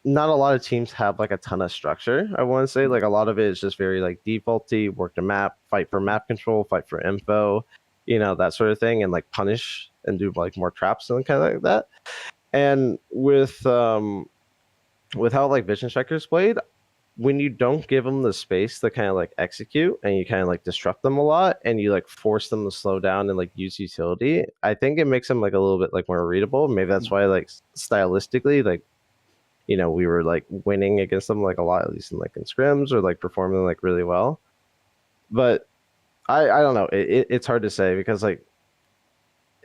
D: Not a lot of teams have like a ton of structure. I want to say like a lot of it is just very like defaulty, work the map, fight for map control, fight for info, that sort of thing, and like punish and do like more traps and kind of like that. And with how like Vision Strikers played, when you don't give them the space to kind of like execute and you kind of like disrupt them a lot and you like force them to slow down and like use utility, I think it makes them like a little bit like more readable. Maybe that's why like stylistically, like, we were like winning against them like a lot, at least in like in scrims or like performing like really well. But I don't know. It's hard to say because like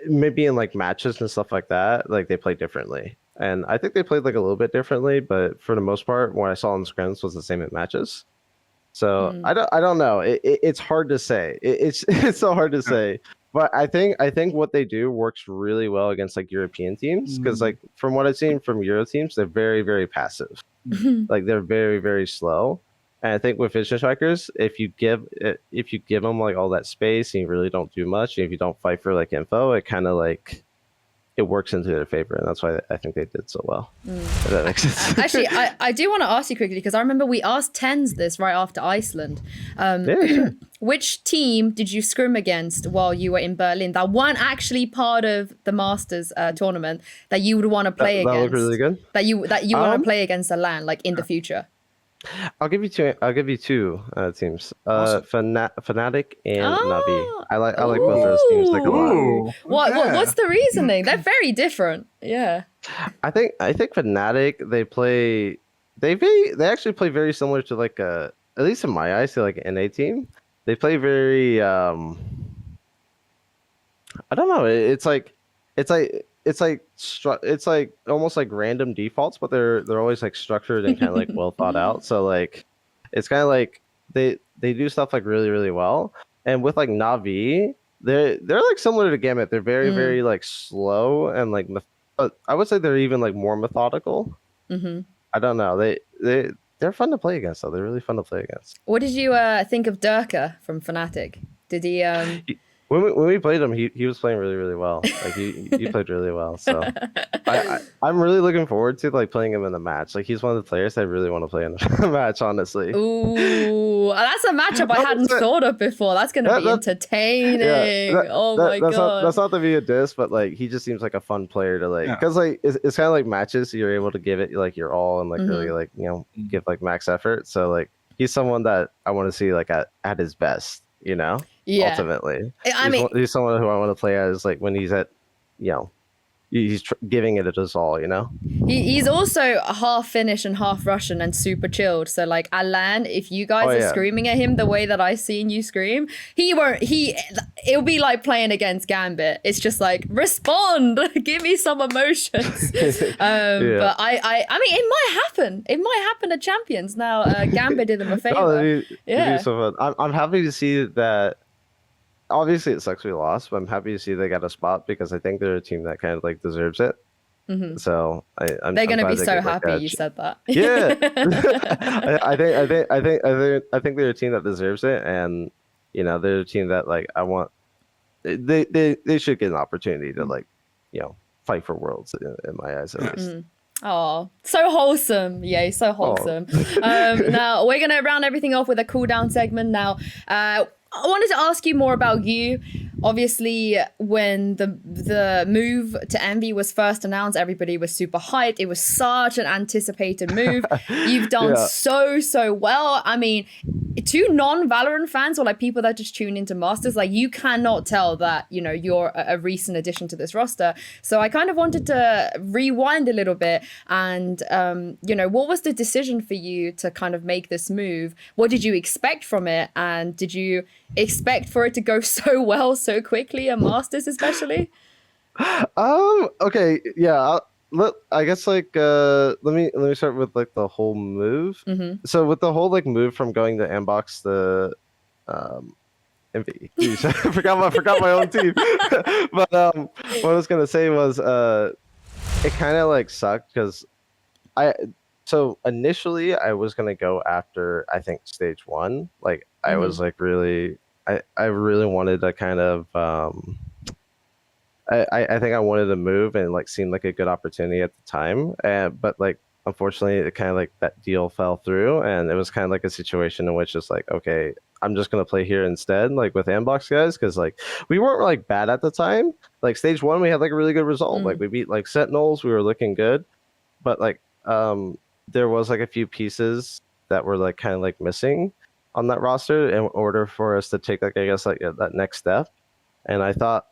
D: maybe in like matches and stuff like that, like they play differently. And I think they played like a little bit differently, but for the most part, what I saw in scrims was the same at matches. So I don't know. It's hard to say. It's so hard to say. But I think what they do works really well against like European teams because like from what I've seen from Euro teams, they're very, very passive. Like they're very, very slow. And I think with Vision Strikers, if you give them like all that space and you really don't do much, and if you don't fight for like info, it kind of like it works into their favor, and that's why I think they did so well. If that makes sense.
B: Actually, I do want to ask you quickly because I remember we asked Tens this right after Iceland.
D: Yeah, sure.
B: Which team did you scrim against while you were in Berlin that weren't actually part of the Masters tournament that you would want to play against?
D: That looked really good.
B: That you want to play against a LAN like in the future.
D: I'll give you two teams. Fnatic and Na'Vi. I like both those teams like a lot.
B: What's the reasoning? They're very different. Yeah.
D: I think Fnatic they actually play very similar to like at least in my eyes to like an NA team. They play very I don't know. It's like almost like random defaults, but they're always like structured and kind of like well thought out. So like it's kind of like they do stuff like really, really well. And with like Na'Vi, they're like similar to Gambit. They're very, very like slow and like I would say they're even like more methodical. I don't know. They're fun to play against though. They're really fun to play against.
B: What did you think of Durka from Fnatic? Did he
D: When we played him, he was playing really, really well. Like he played really well. So I'm really looking forward to like playing him in a match. Like he's one of the players I really want to play in a match, honestly.
B: Ooh, that's a matchup I hadn't thought of before. That's gonna be entertaining. My god.
D: That's not to be a diss, but like he just seems like a fun player to like because like it's kind of like matches. So you're able to give it like your all and like really like give like max effort. So like he's someone that I want to see like at his best. Ultimately, he's someone who I want to play as like when he's at, he's giving it his all,
B: He's also half Finnish and half Russian and super chilled. So like Alan, if you guys are screaming at him the way that I seen you scream, it'll be like playing against Gambit. It's just like respond, give me some emotions. But I mean, it might happen. It might happen at Champions. Now Gambit did them a favor.
D: It'd be so fun. I'm happy to see that. Obviously, it sucks we lost, but I'm happy to see they got a spot because I think they're a team that kind of like deserves it. So they're
B: going to be so happy you said that.
D: Yeah, I think they're a team that deserves it, and they're a team that like I want. They should get an opportunity to like fight for worlds in my eyes at least.
B: Oh, so wholesome. Yay, so wholesome. Now, we're going to round everything off with a cooldown segment. Now, I wanted to ask you more about you. Obviously, when the move to Envy was first announced, everybody was super hyped. It was such an anticipated move. You've done so well. I mean, to non-Valorant fans or like people that just tune into Masters, like you cannot tell that, you're a recent addition to this roster. So I kind of wanted to rewind a little bit and, what was the decision for you to kind of make this move? What did you expect from it? And did you expect for it to go so well so quickly at Masters especially?
D: Okay, yeah. I guess like let me start with like the whole move. So with the whole like move from going to Ambox to Envy, I forgot my own team. But what I was gonna say was it kind of like sucked because so initially I was gonna go after I think stage 1. Like I was like really I really wanted to kind of I think I wanted to move and like seemed like a good opportunity at the time. But like unfortunately it kind of like that deal fell through and it was kind of like a situation in which it's like, okay, I'm just gonna play here instead, like with Ambox guys, because like we weren't like bad at the time. Like stage 1 we had like a really good result. Like we beat like Sentinels, we were looking good. But like there was like a few pieces that were like kind of like missing on that roster in order for us to take like I guess like that next step. And I thought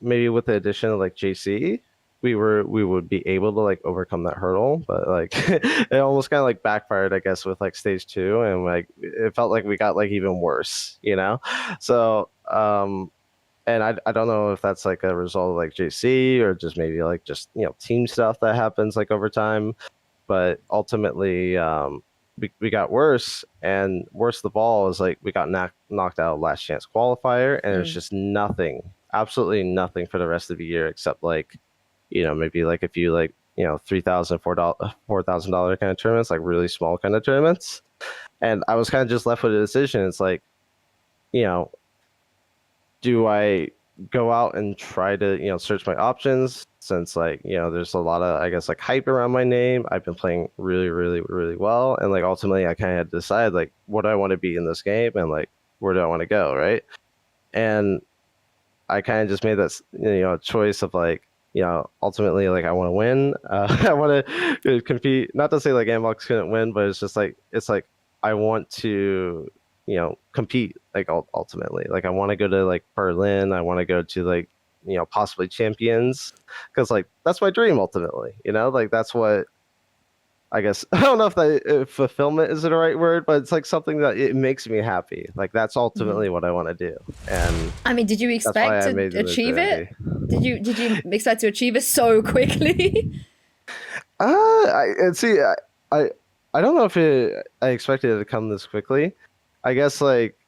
D: maybe with the addition of like JC, we would be able to like overcome that hurdle, but like it almost kind of like backfired, I guess, with like stage 2, and like it felt like we got like even worse, So and I don't know if that's like a result of like JC or just maybe like just team stuff that happens like over time, but ultimately we got worse, and worse the ball is like we got knocked out of last chance qualifier, and there's just nothing, absolutely nothing for the rest of the year except like, you know, maybe like a few like, you know, $3,000, $4,000 kind of tournaments, like really small kind of tournaments. And I was kind of just left with a decision. It's like, you know, do I go out and try to, you know, search my options, since like, you know, there's a lot of, I guess, like hype around my name. I've been playing really, really, really well. And like ultimately I kind of had to decide like what do I want to be in this game and like where do I want to go, right? And I kind of just made that, you know, choice of like, you know, ultimately like I want to win. I want to compete. Not to say like Ambox couldn't win, but it's just like, it's like I want to, you know, compete like ultimately. Like I want to go to like Berlin. I want to go to like, you know, possibly Champions, because like that's my dream ultimately, you know, like that's what I guess, I don't know if fulfillment is the right word, but it's like something that it makes me happy. Like that's ultimately what I want to do. And
B: I mean, did you expect to achieve it? Did you expect to achieve it so quickly?
D: I don't know if I expected it to come this quickly. I guess like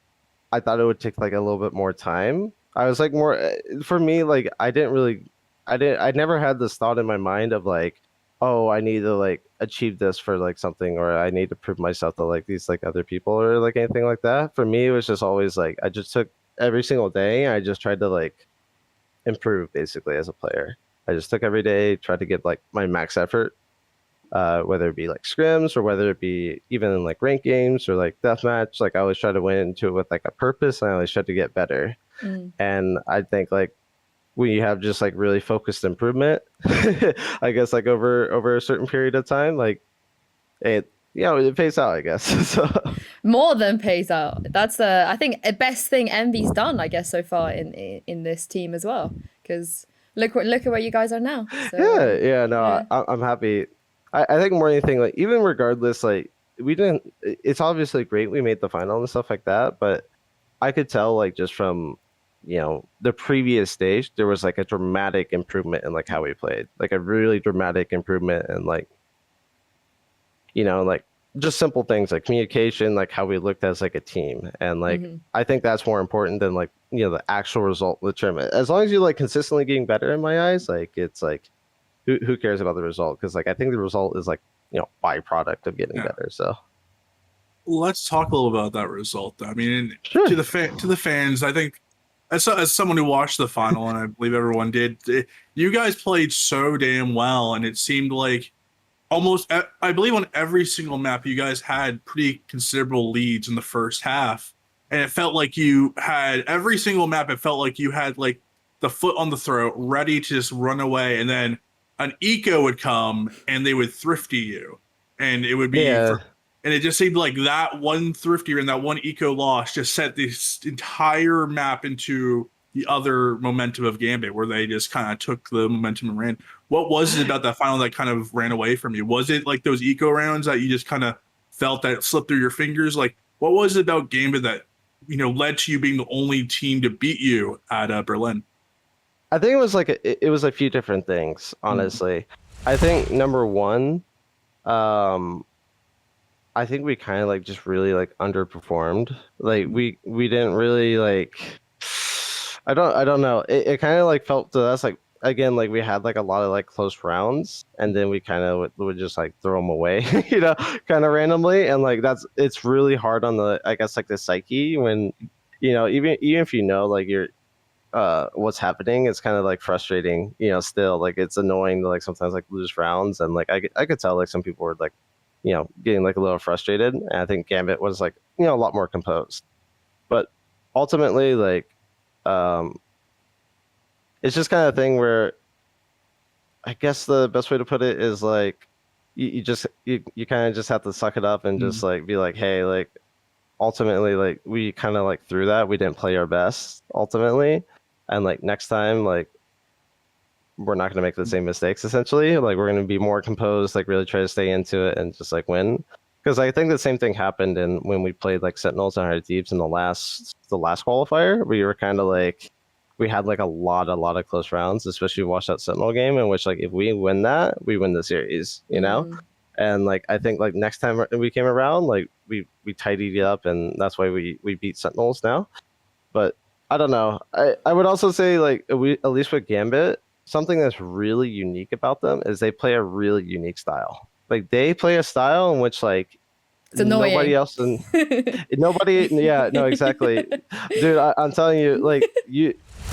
D: I thought it would take like a little bit more time. I was like more, for me, like I never had this thought in my mind of like, oh, I need to like achieve this for like something, or I need to prove myself to like these like other people or like anything like that. For me, it was just always like, I just took every single day and I just tried to like improve basically as a player. I just took every day, tried to give like my max effort, whether it be like scrims or whether it be even in like ranked games or like deathmatch. Like I always try to win into it with like a purpose, and I always try to get better. And I think like when you have just like really focused improvement, I guess like over a certain period of time, like it, you know, it pays out, I guess. So
B: more than pays out. That's the, I think, the best thing Envy's done, I guess, so far in this team as well. Because look at where you guys are now. So,
D: no, I'm happy. I think more than anything, like even regardless, like we didn't. It's obviously great we made the final and stuff like that, but I could tell like just from, you know, the previous stage, there was like a dramatic improvement in like how we played, like a really dramatic improvement in like, you know, like just simple things like communication, like how we looked as like a team. And like, I think that's more important than like, you know, the actual result of the tournament. As long as you're like consistently getting better in my eyes, like it's like, who cares about the result? Because like, I think the result is like, you know, byproduct of getting better. So
C: let's talk a little about that result. I mean,
D: sure.
C: to the fans, I think as someone who watched the final, and I believe everyone did, you guys played so damn well, and it seemed like almost, I believe on every single map, you guys had pretty considerable leads in the first half, and it felt like you had every single map. It felt like you had like the foot on the throat, ready to just run away, and then an eco would come and they would thrifty you, and it would be. And it just seemed like that one thrifty and that one eco loss just set this entire map into the other momentum of Gambit, where they just kind of took the momentum and ran. What was it about that final that kind of ran away from you? Was it like those eco rounds that you just kind of felt that slipped through your fingers? Like, what was it about Gambit that, you know, led to you being the only team to beat you at Berlin?
D: I think it was like it was a few different things, honestly. I think number one, I think we kind of like just really like underperformed. Like we didn't really like, I don't know. It kind of like felt to us like, again, like we had like a lot of like close rounds, and then we kind of would just like throw them away, you know, kind of randomly. And like it's really hard on the, I guess, like the psyche when, you know, even if you know like you're what's happening, it's kind of like frustrating, you know, still like it's annoying to like sometimes like lose rounds. And like I could tell like some people were like, you know, getting like a little frustrated. And I think Gambit was like, you know, a lot more composed. But ultimately, like, it's just kind of thing where I guess the best way to put it is like, you kind of just have to suck it up and just like be like, hey, like, ultimately, like we kind of like through that, we didn't play our best ultimately. And like next time, like, we're not going to make the same mistakes, essentially. Like we're going to be more composed, like really try to stay into it and just like win. Because I think the same thing happened when we played like Sentinels and Hard Deeps in the last qualifier. We were kind of like, we had like a lot of close rounds, especially watch that Sentinel game, in which like if we win that, we win the series, you know? And like I think like next time we came around, like we tidied it up, and that's why we beat Sentinels now. But I don't know. I would also say like at least with Gambit, something that's really unique about them is they play a really unique style. Like they play a style in which like
B: It's annoying.
D: nobody else yeah, no, exactly. Dude, I'm telling you, like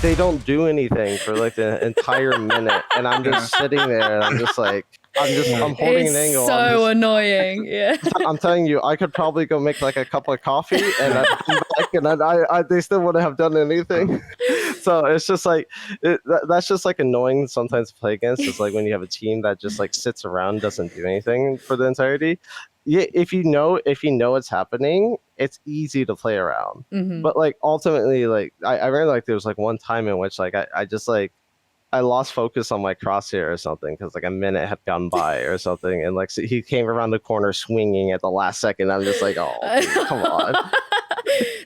D: they don't do anything for like the entire minute, and I'm just sitting there and I'm just like I'm holding an angle.
B: It's so annoying. Yeah.
D: I'm telling you, I could probably go make like a cup of coffee, and I'd come back, and they still wouldn't have done anything. So it's just like that's just like annoying sometimes to play against. It's like when you have a team that just like sits around, doesn't do anything for the entirety. Yeah, if you know what's happening, it's easy to play around.
B: Mm-hmm.
D: But like ultimately, like I remember like there was like one time in which like I just like I lost focus on my crosshair or something because like a minute had gone by or something, and like so he came around the corner swinging at the last second. I'm just like, oh, dude, come on.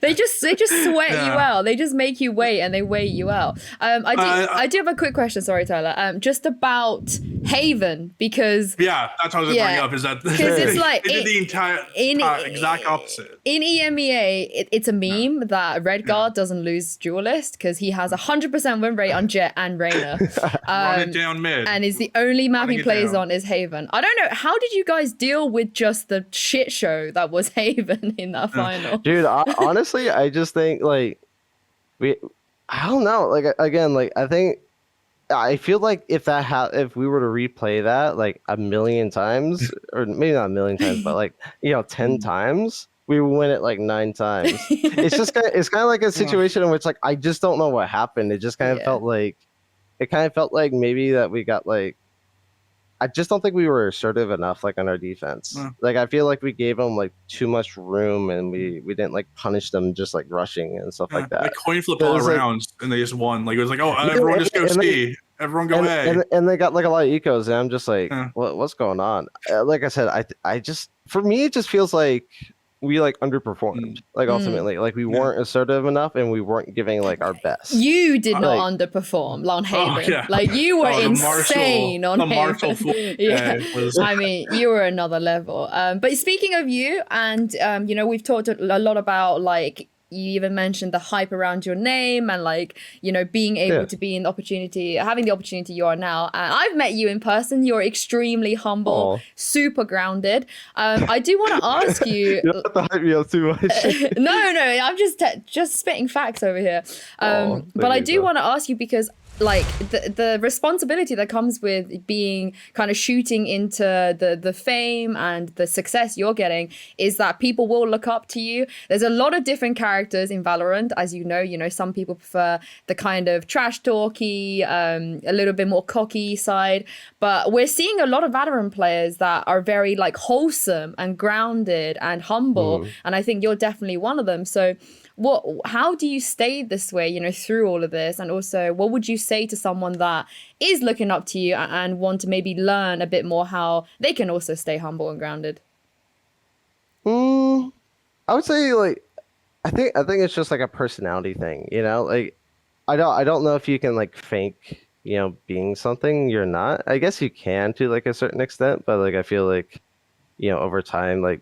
B: They just sweat you out. They just make you wait, and they wait you out. I do have a quick question. Sorry, Tyler. Just about Haven, because
C: that's what I was going to bring up. Is that because
B: it's like
C: they did the entire exact opposite
B: in EMEA? It's a meme that Redguard doesn't lose Duelist because he has 100% win rate on Jett and Reyna.
C: Run it down mid,
B: and is the only map he plays on is Haven. I don't know. How did you guys deal with just the shit show that was Haven in that final?
D: Dude, honestly, I just think like I don't know. Like again, like I feel like if we were to replay that like a million times, or maybe not a million times, but like 10 times, we would win it like 9 times. It's kind of like a situation in which like I just don't know what happened. It just kind of felt like maybe that we got like. I just don't think we were assertive enough, like on our defense. Like I feel like we gave them like too much room, and we didn't like punish them just like rushing and stuff like that.
C: Like coin flip all around, and they just won. Like it was like, oh, everyone just go C, everyone go A,
D: and they got like a lot of ecos, and I'm just like, what's going on? Like I said, I just for me it just feels like we like underperformed. Like ultimately, like we weren't assertive enough, and we weren't giving like our best.
B: You did not underperform on Haven. Like you were insane on Haven. I mean, you were another level. But speaking of you, and we've talked a lot about like. You even mentioned the hype around your name and like, being able to be in the opportunity, having the opportunity you are now. And I've met you in person. You're extremely humble, super grounded. I do want to ask you.
D: You don't have to hype me up too much.
B: No, I'm just spitting facts over here. But I do want to ask you because like the responsibility that comes with being kind of shooting into the fame and the success you're getting is that people will look up to you. There's a lot of different characters in Valorant, as you know, some people prefer the kind of trash talky, a little bit more cocky side, but we're seeing a lot of Valorant players that are very like wholesome and grounded and humble, and I think you're definitely one of them. So how do you stay this way, through all of this? And also, what would you say to someone that is looking up to you and want to maybe learn a bit more how they can also stay humble and grounded?
D: I would say like, I think it's just like a personality thing, like I don't know if you can like fake, being something you're not. I guess you can to like a certain extent, but like I feel like, over time, like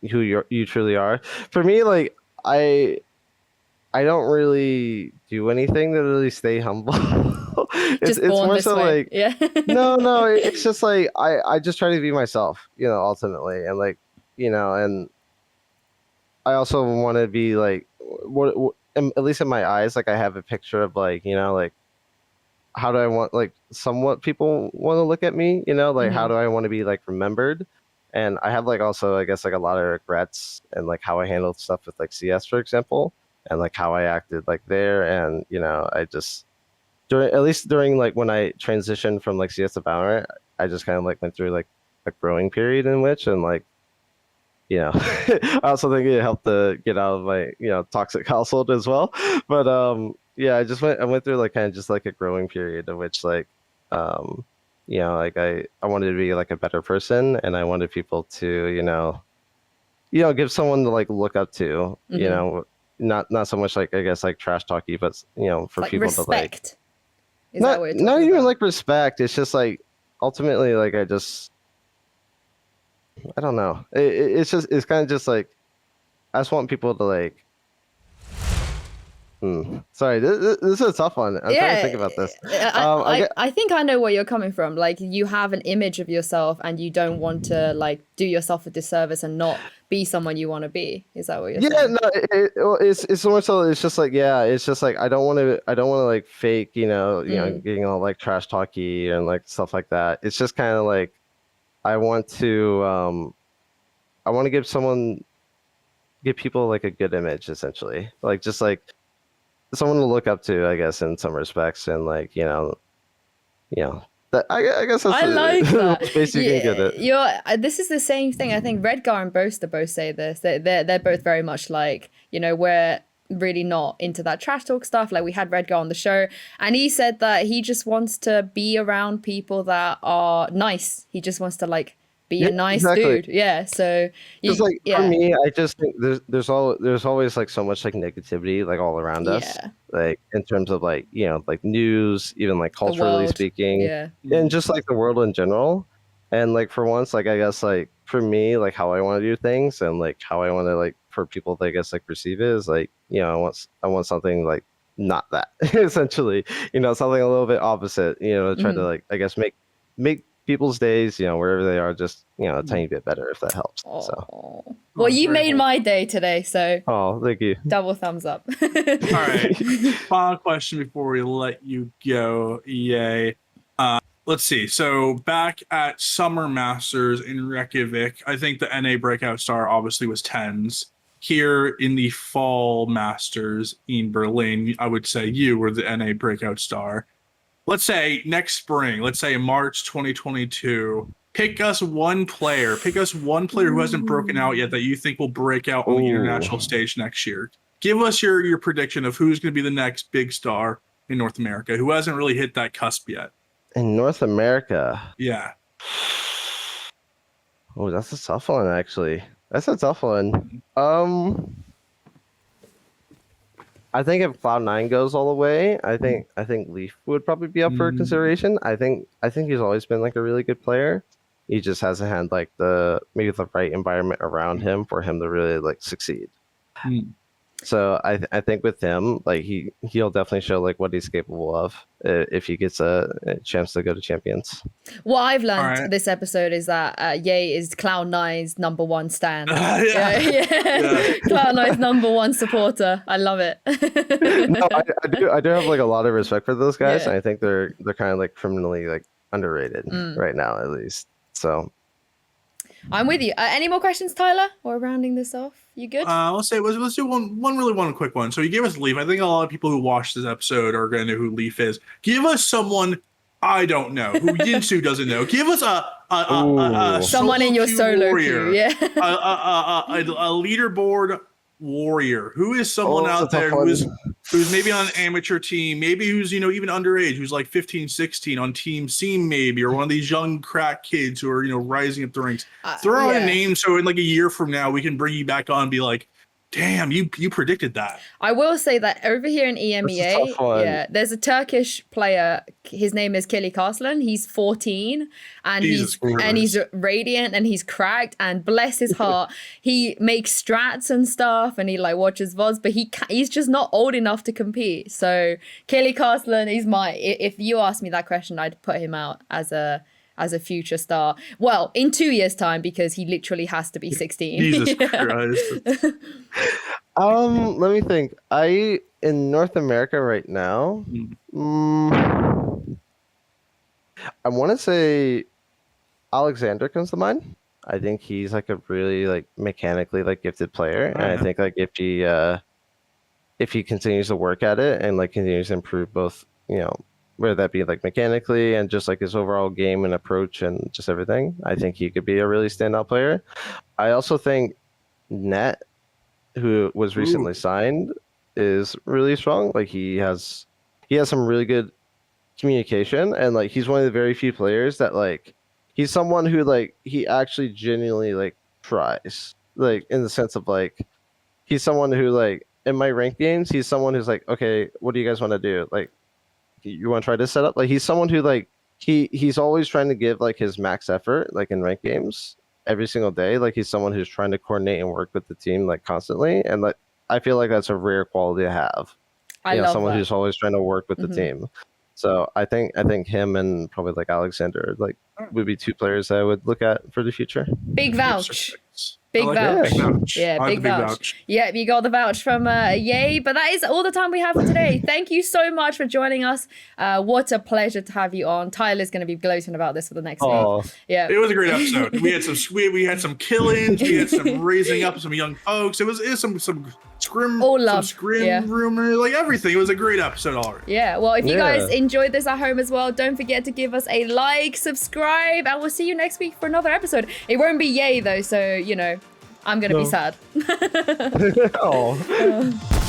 D: who you truly are. For me, like I don't really do anything to really stay humble. it's more so like no, it's just like I just try to be myself, ultimately, and like and I also want to be like what at least in my eyes, like I have a picture of like like how do I want like somewhat people want to look at me, like how do I want to be like remembered. And I have like also I guess like a lot of regrets and like how I handled stuff with like CS, for example. And like how I acted like there, and I just during like when I transitioned from like CS to Valorant, I just kind of like went through like a growing period in which, and like I also think it helped to get out of my toxic household as well. But I went through like kind of just like a growing period in which like like I wanted to be like a better person, and I wanted people to give someone to like look up to, not so much like I guess like trash talky, but for like people
B: respect.
D: To like not even like respect. It's just like ultimately like I just I don't know. It's kind of just like, I just want people to like. Sorry, this is a tough one. I'm trying to think about this.
B: I think I know where you're coming from. Like, you have an image of yourself and you don't want to like do yourself a disservice and not be someone you want to be. Is that what you're saying?
D: Yeah, no, it's more so. It's just like, it's just like I don't want to like fake, getting all like trash talky and like stuff like that. It's just kind of like I want to give people like a good image, essentially, like just like someone to look up to, I guess, in some respects, and like that I guess that's
B: I like that.
D: basically you can get it.
B: This is the same thing. I think Redgar and Boaster both say this. They're both very much like, we're really not into that trash talk stuff. Like, we had Redgar on the show and he said that he just wants to be around people that are nice. He just wants to like be a nice dude. Yeah. So
D: it's like for me, I just think there's always like so much like negativity like all around us. Like in terms of like, like news, even like culturally speaking. Yeah. And just like the world in general. And like for once, like I guess like for me, like how I want to do things and like how I want to like for people to I guess like perceive it is like, I want something like not that essentially, something a little bit opposite, to try to like I guess make people's days, wherever they are, just a tiny bit better if that helps. So
B: well, you made my day today, so
D: thank you.
B: Double thumbs up.
C: All right, final question before we let you go. Yay. Let's see. So back at Summer Masters in Reykjavik, I think the NA breakout star obviously was TenZ. Here in the Fall Masters in Berlin, I would say you were the NA breakout star. Let's say next spring, let's say March 2022, pick us one player who hasn't broken out yet that you think will break out on the international stage next year. Give us your prediction of who's going to be the next big star in North America, who hasn't really hit that cusp yet.
D: In North America?
C: Yeah.
D: Oh, that's a tough one, actually. That's a tough one. I think if Cloud9 goes all the way, I think Leaf would probably be up for consideration. I think he's always been like a really good player. He just hasn't had like maybe the right environment around him for him to really like succeed. So I think with him, like he'll definitely show like what he's capable of if he gets a chance to go to Champions.
B: What I've learned this episode is that Ye is Cloud9's #1 stan. Cloud9's #1 supporter. I love it.
D: No, I do have like a lot of respect for those guys, and I think they're kind of like criminally like underrated right now, at least. So
B: I'm with you. Any more questions, Tyler? Or rounding this off? You good?
C: Let's do one quick one. So you gave us Leaf. I think a lot of people who watch this episode are going to know who Leaf is. Give us someone I don't know, who Yinsu doesn't know. Give us a
B: someone in your solo
C: warrior,
B: queue,
C: a leaderboard warrior. Who is someone out there who's maybe on an amateur team, maybe who's even underage, who's like 15, 16 on Team Seam maybe, or one of these young crack kids who are rising up the ranks. Throw out a name so in like a year from now we can bring you back on and be like, damn, you predicted that.
B: I will say that over here in EMEA, there's a Turkish player. His name is Kelly Carslan. He's 14 and he's radiant and he's cracked, and bless his heart, he makes strats and stuff and he like watches VODs, but he's just not old enough to compete. So Kelly Carslan is if you ask me that question, I'd put him out as a future star. Well, in 2 years' time, because he literally has to be 16.
C: Jesus Christ.
D: Let me think. In North America right now, I want to say Alexander comes to mind. I think he's like a really like mechanically like gifted player, and I think like if he continues to work at it and like continues to improve both, whether that be like mechanically and just like his overall game and approach and just everything, I think he could be a really standout player. I also think Net, who was recently signed, is really strong. Like he has some really good communication, and like he's one of the very few players that like he's someone who like he actually genuinely like tries, like in the sense of like he's someone who like in my ranked games, he's someone who's like, okay, what do you guys want to do? Like, you want to try this setup? Like he's someone who like he's always trying to give like his max effort like in ranked games, every single day. Like he's someone who's trying to coordinate and work with the team like constantly, and like I feel like that's a rare quality to have.
B: I love
D: someone
B: that.
D: who's always trying to work with the team. So I think him and probably like Alexander like would be 2 players that I would look at for the future.
B: Big vouch.
C: I
B: Big
C: like
B: vouch.
C: Big vouch.
B: Yeah,
C: I like
B: big
C: the
B: vouch. Yeah, you got the vouch from Yay. But that is all the time we have for today. Thank you so much for joining us. What a pleasure to have you on. Tyler's going to be gloating about this for the next week. Yeah,
C: It was a great episode. We had some we had some killings. We had some raising up some young folks. It was some scrim,
B: all love.
C: some scrim
B: Yeah.
C: rumor, like everything. It was a great episode already.
B: Yeah, well, if you guys enjoyed this at home as well, don't forget to give us a like, subscribe, and we'll see you next week for another episode. It won't be Yay though, so you know, I'm gonna be sad.
D: Oh.